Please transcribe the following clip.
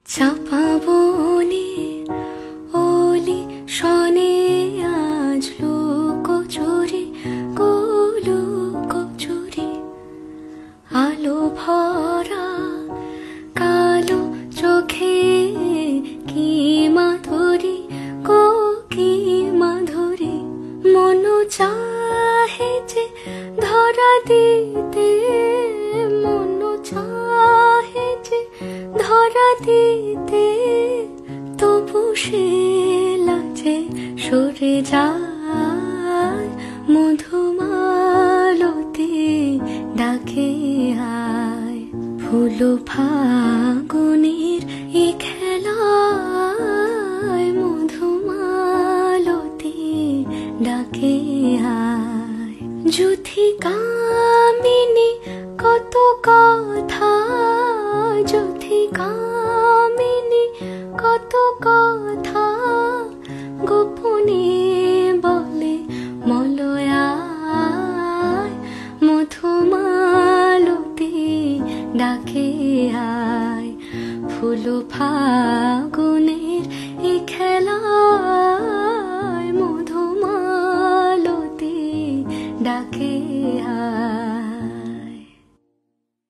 চাপা বনে ওলি শনে আজ লুকোচুরি লুকোচুরি আলো ভরা কালো চোখে কি মাধুরী কি মাধুরী মন চাহে যে ধরা দিতে মন চাহে যে ধরা দিতে তবু সে লাজে সরে যায় মধুমালতি ডাকে আয় ফুল ফাগুনের এ খেলায় মধুমালতি ডাকে আয় যুথি কামিনী কত কথা যুথি কামিনী কত কথা গোপনে বলে মলয়ায় মধুমালতি ডাকে আয় ফুল ফাগুনের এ খেলা